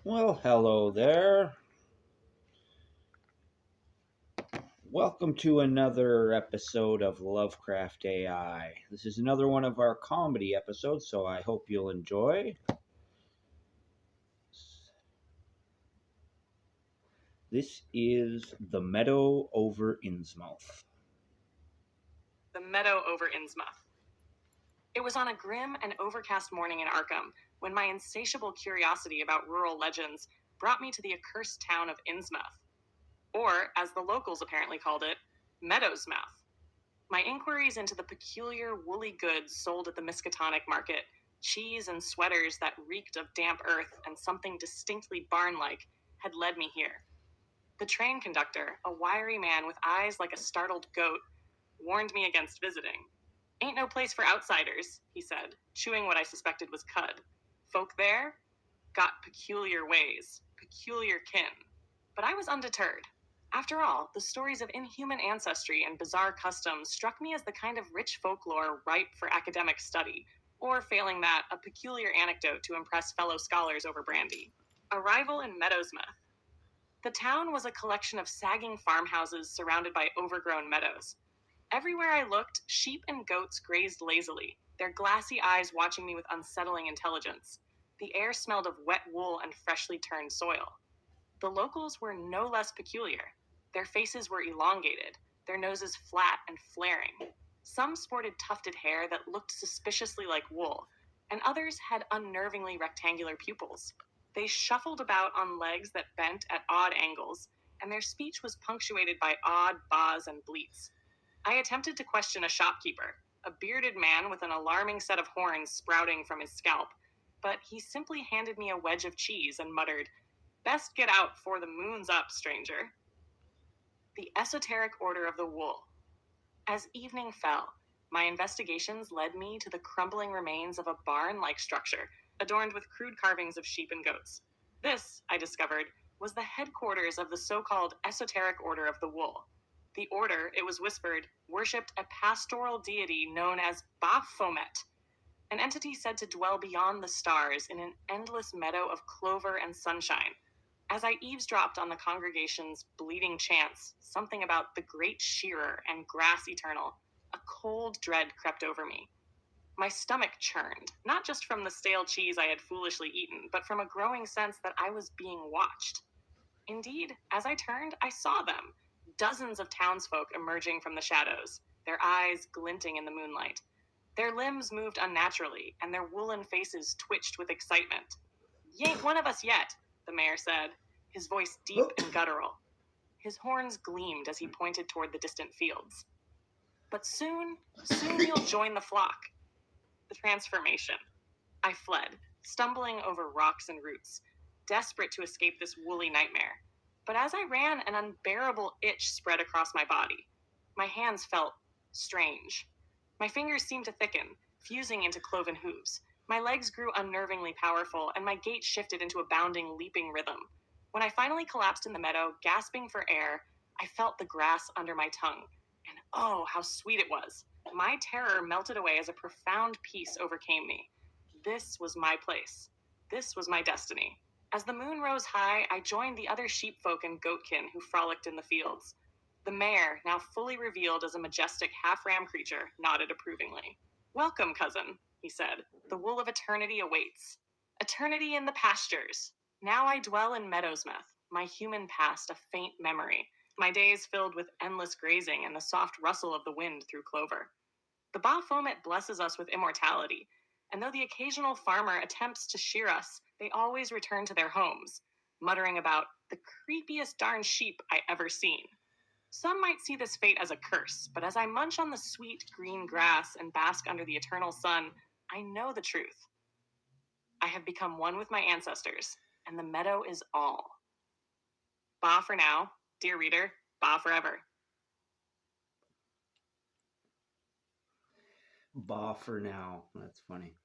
Well, hello there. Welcome to another episode of Lovecraft AI. This is another one of our comedy episodes, so I hope you'll enjoy. This is The Meadow over Innsmouth. The Meadow over Innsmouth. It was on a grim and overcast morning in Arkham when my insatiable curiosity about rural legends brought me to the accursed town of Innsmouth, or, as the locals apparently called it, Meadow's Mouth. My inquiries into the peculiar woolly goods sold at the Miskatonic market, cheese and sweaters that reeked of damp earth and something distinctly barn-like, had led me here. The train conductor, a wiry man with eyes like a startled goat, warned me against visiting. "Ain't no place for outsiders," he said, chewing what I suspected was cud. "Folk there got peculiar ways, peculiar kin." But I was undeterred. After all, the stories of inhuman ancestry and bizarre customs struck me as the kind of rich folklore ripe for academic study, or failing that, a peculiar anecdote to impress fellow scholars over brandy. Arrival in Meadowsmith. The town was a collection of sagging farmhouses surrounded by overgrown meadows. Everywhere I looked, sheep and goats grazed lazily, their glassy eyes watching me with unsettling intelligence. The air smelled of wet wool and freshly turned soil. The locals were no less peculiar. Their faces were elongated, their noses flat and flaring. Some sported tufted hair that looked suspiciously like wool, and others had unnervingly rectangular pupils. They shuffled about on legs that bent at odd angles, and their speech was punctuated by odd bahs and bleats. I attempted to question a shopkeeper, a bearded man with an alarming set of horns sprouting from his scalp, but he simply handed me a wedge of cheese and muttered, "Best get out 'fore the moon's up, stranger." The Esoteric Order of the Wool. As evening fell, my investigations led me to the crumbling remains of a barn-like structure, adorned with crude carvings of sheep and goats. This, I discovered, was the headquarters of the so-called Esoteric Order of the Wool. The order, it was whispered, worshipped a pastoral deity known as Baphomet, an entity said to dwell beyond the stars in an endless meadow of clover and sunshine. As I eavesdropped on the congregation's bleating chants, something about the great shearer and grass eternal, a cold dread crept over me. My stomach churned, not just from the stale cheese I had foolishly eaten, but from a growing sense that I was being watched. Indeed, as I turned, I saw them, dozens of townsfolk emerging from the shadows, their eyes glinting in the moonlight. Their limbs moved unnaturally, and their woolen faces twitched with excitement. "You ain't one of us yet," the mayor said, his voice deep and guttural. His horns gleamed as he pointed toward the distant fields. "But soon you'll join the flock." The transformation. I fled, stumbling over rocks and roots, desperate to escape this woolly nightmare. But as I ran, an unbearable itch spread across my body. My hands felt strange. My fingers seemed to thicken, fusing into cloven hooves. My legs grew unnervingly powerful, and my gait shifted into a bounding, leaping rhythm. When I finally collapsed in the meadow, gasping for air, I felt the grass under my tongue. And oh, how sweet it was. My terror melted away as a profound peace overcame me. This was my place. This was my destiny. As the moon rose high, I joined the other sheepfolk and goatkin who frolicked in the fields. The mare, now fully revealed as a majestic half-ram creature, nodded approvingly. "Welcome, cousin," he said. "The wool of eternity awaits. Eternity in the pastures. Now I dwell in Meadowsmith, my human past a faint memory, my days filled with endless grazing and the soft rustle of the wind through clover. The Baphomet blesses us with immortality, and though the occasional farmer attempts to shear us, they always return to their homes, muttering about the creepiest darn sheep I ever seen. Some might see this fate as a curse, but as I munch on the sweet green grass and bask under the eternal sun, I know the truth. I have become one with my ancestors, and the meadow is all. Ba for now, dear reader, ba forever." Bah for now. That's funny.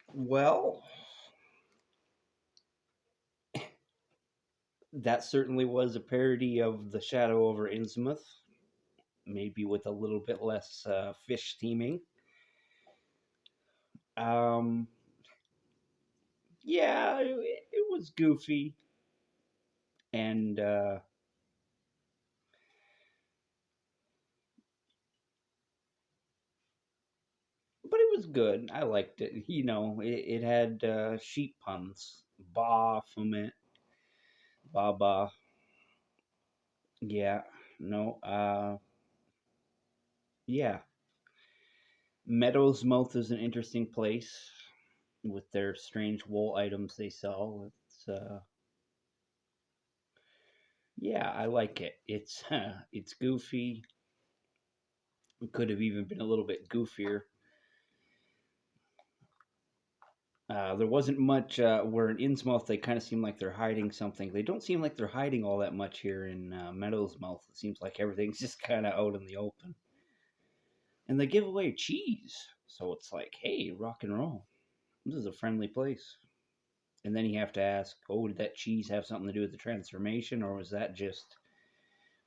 Well, that certainly was a parody of The Shadow over Innsmouth, maybe with a little bit less fish theming. Um, Yeah, it was goofy, and but it was good. I liked it. It had sheep puns. Baphomet, Baba. Yeah, no, yeah. Meadow's Mouth is an interesting place with their strange wool items they sell. Yeah, I like it. It's goofy. It could have even been a little bit goofier. There wasn't much where in Innsmouth they kind of seem like they're hiding something. They don't seem like they're hiding all that much here in Meadow's Mouth. It seems like everything's just kind of out in the open. And they give away cheese. So it's like, hey, rock and roll. This is a friendly place. And then you have to ask, oh, did that cheese have something to do with the transformation, or was that just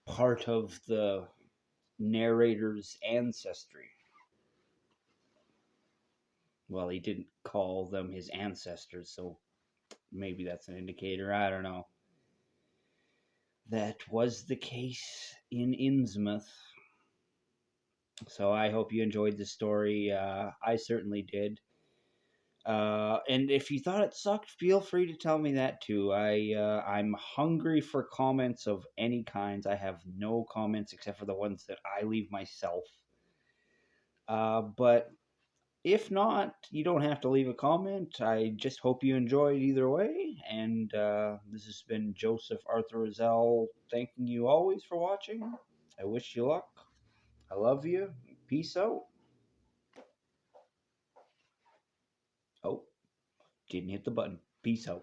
part of the narrator's ancestry? Well, he didn't call them his ancestors, so maybe that's an indicator. I don't know. That was the case in Innsmouth. So I hope you enjoyed the story. I certainly did. And if you thought it sucked, feel free to tell me that too. I'm hungry for comments of any kinds. I have no comments except for the ones that I leave myself. But if not, you don't have to leave a comment. I just hope you enjoyed either way. And this has been Joseph Arthur Roszell, thanking you always for watching. I wish you luck. I love you. Peace out. Oh, didn't hit the button. Peace out.